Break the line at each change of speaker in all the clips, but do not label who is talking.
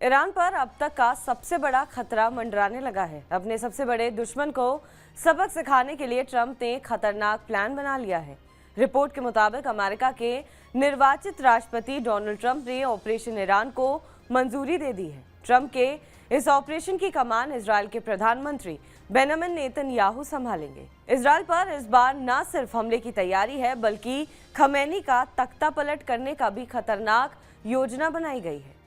Iran पर अब तक का सबसे बड़ा खतरा मंडराने लगा है। अपने सबसे बड़े दुश्मन को सबक सिखाने के लिए ट्रंप ने खतरनाक प्लान बना लिया है। रिपोर्ट के मुताबिक अमेरिका के निर्वाचित राष्ट्रपति डोनाल्ड ट्रंप ने ऑपरेशन ईरान को मंजूरी दे दी है। ट्रंप के इस ऑपरेशन की कमान इजरायल के प्रधानमंत्री बेंजामिन नेतन्याहू संभालेंगे। इजरायल पर इस बार न सिर्फ हमले की तैयारी है, बल्कि खमेनी का तख्ता पलट करने का भी खतरनाक योजना बनाई गई है।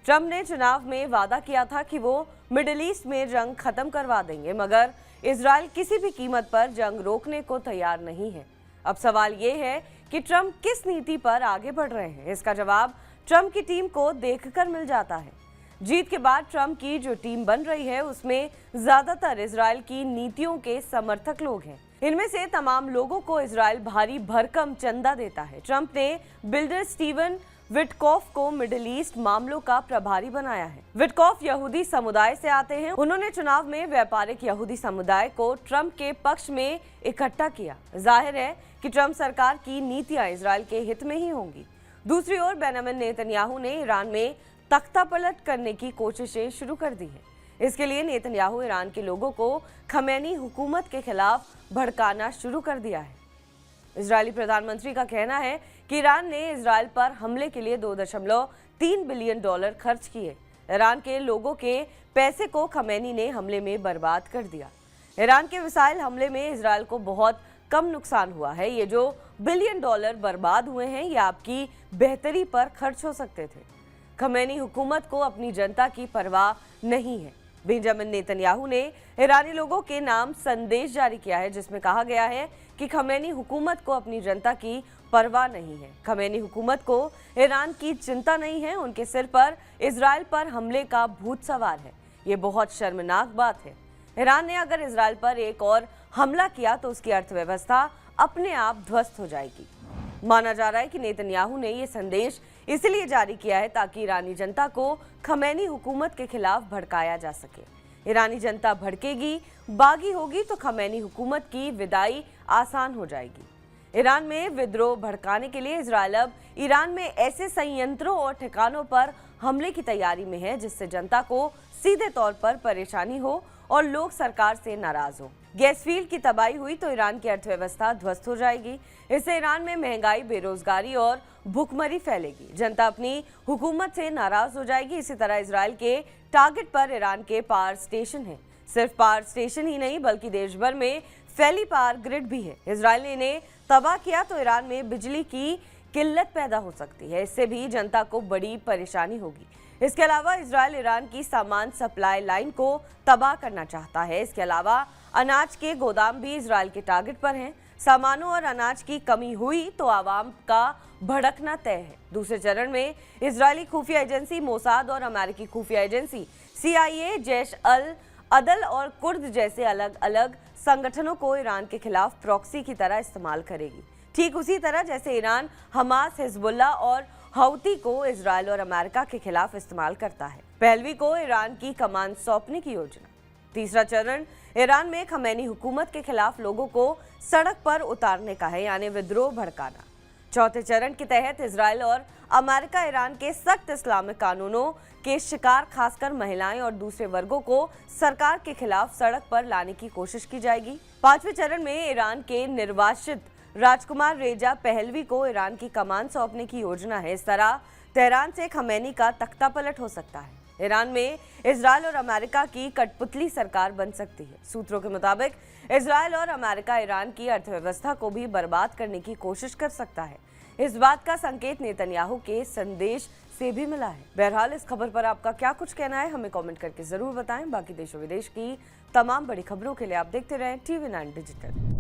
ट्रंप ने चुनाव में वादा किया था कि वो मिडिल ईस्ट में जंग खत्म करवा देंगे, मगर इजरायल किसी भी कीमत पर जंग रोकने को तैयार नहीं है। अब सवाल ये है कि ट्रंप किस नीति पर आगे बढ़ रहे हैं। इसका जवाब ट्रंप की टीम को देखकर मिल जाता है। जीत के बाद ट्रंप की जो टीम बन रही है, उसमें ज्यादातर इजरायल की नीतियों के समर्थक लोग हैं। इनमें से तमाम लोगों को इजरायल भारी भरकम चंदा देता है। ट्रंप ने बिल्डर स्टीवन विटकॉफ को मिडिल ईस्ट मामलों का प्रभारी बनाया है। विटकॉफ यहूदी समुदाय से आते हैं। उन्होंने चुनाव में व्यापारिक यहूदी समुदाय को ट्रंप के पक्ष में इकट्ठा किया। जाहिर है कि ट्रंप सरकार की नीतियां इजरायल के हित में ही होंगी। दूसरी ओर बेंजामिन नेतन्याहू ने ईरान में तख्ता पलट करने की कोशिशें शुरू कर दी है। इसके लिए नेतन्याहू ईरान के लोगों को खमेनी हुकूमत के खिलाफ भड़काना शुरू कर दिया है। इजरायली प्रधानमंत्री का कहना है कि ईरान ने इजरायल पर हमले के लिए $2.3 बिलियन खर्च किए। ईरान के लोगों के पैसे को खमेनी ने हमले में बर्बाद कर दिया। ईरान के मिसाइल हमले में इजरायल को बहुत कम नुकसान हुआ है। ये जो $1 बिलियन बर्बाद हुए हैं, ये आपकी बेहतरी पर खर्च हो सकते थे। खमेनी हुकूमत को अपनी जनता की परवाह नहीं है। बेंजामिन नेतन्याहू ने ईरानी लोगों के नाम संदेश जारी किया है, जिसमें कहा गया है कि खमेनी हुकूमत को अपनी जनता की परवाह नहीं है। खमेनी हुकूमत को ईरान की चिंता नहीं है। उनके सिर पर इजरायल पर हमले का भूत सवार है। ये बहुत शर्मनाक बात है। ईरान ने अगर इजरायल पर एक और हमला किया तो उसकी अर्थव्यवस्था अपने आप ध्वस्त हो जाएगी। माना जा रहा है कि नेतन्याहू ने ये संदेश इसलिए जारी किया है ताकि ईरानी जनता को खमेनी हुकूमत के खिलाफ भड़काया जा सके। ईरानी जनता भड़केगी, बागी होगी तो खमेनी हुकूमत की विदाई आसान हो जाएगी। ईरान में विद्रोह भड़काने के लिए इजरायल अब ईरान में ऐसे संयंत्रों और ठिकानों पर हमले की तैयारी में है, जिससे जनता को सीधे तौर पर परेशानी हो और लोग सरकार से नाराज हो। गैस फील्ड की तबाही हुई तो ईरान की अर्थव्यवस्था ध्वस्त हो जाएगी। इससे ईरान में महंगाई, बेरोजगारी और भूखमरी फैलेगी। जनता अपनी हुकूमत से नाराज हो जाएगी। इसी तरह इजरायल के टारगेट पर ईरान के पावर स्टेशन है। सिर्फ पावर स्टेशन ही नहीं, बल्कि देश भर में फैली पावर ग्रिड भी है। इजरायल ने इन्हें तबाह किया तो ईरान में बिजली की किल्लत पैदा हो सकती है। इससे भी जनता को बड़ी परेशानी होगी। इसके अलावा इजरायल ईरान की सामान सप्लाई लाइन को तबाह करना चाहता है। इसके अलावा अनाज के गोदाम भी इजरायल के टारगेट पर हैं। सामानों और अनाज की कमी हुई तो आवाम का भड़कना तय है। दूसरे चरण में इजरायली खुफिया एजेंसी मोसाद और अमेरिकी खुफिया एजेंसी CIA, जैश अल अदल और कुर्द जैसे अलग अलग संगठनों को ईरान के खिलाफ प्रॉक्सी की तरह इस्तेमाल करेगी। ठीक उसी तरह जैसे ईरान हमास, हिजबुल्ला और हौती को इजरायल और अमेरिका के खिलाफ इस्तेमाल करता है। पहलवी को ईरान की कमान सौंपने की योजना। तीसरा चरण ईरान में खमेनी हुकूमत के खिलाफ लोगों को सड़क पर उतारने का है, यानी विद्रोह भड़काना। चौथे चरण के तहत इजरायल और अमेरिका ईरान के सख्त इस्लामिक कानूनों के शिकार खासकर महिलाएं और दूसरे वर्गों को सरकार के खिलाफ सड़क पर लाने की कोशिश की जाएगी। पांचवें चरण में ईरान के निर्वासित राजकुमार रेजा पहलवी को ईरान की कमान सौंपने की योजना है। इस तरह तेहरान से खमेनी का तख्ता पलट हो सकता है। ईरान में इजरायल और अमेरिका की कठपुतली सरकार बन सकती है। सूत्रों के मुताबिक इजरायल और अमेरिका ईरान की अर्थव्यवस्था को भी बर्बाद करने की कोशिश कर सकता है। इस बात का संकेत नेतन्याहू के संदेश से भी मिला है। बहरहाल इस खबर पर आपका क्या कुछ कहना है, हमें कमेंट करके जरूर बताएं। बाकी देश और विदेश की तमाम बड़ी खबरों के लिए आप देखते रहें TV9 डिजिटल।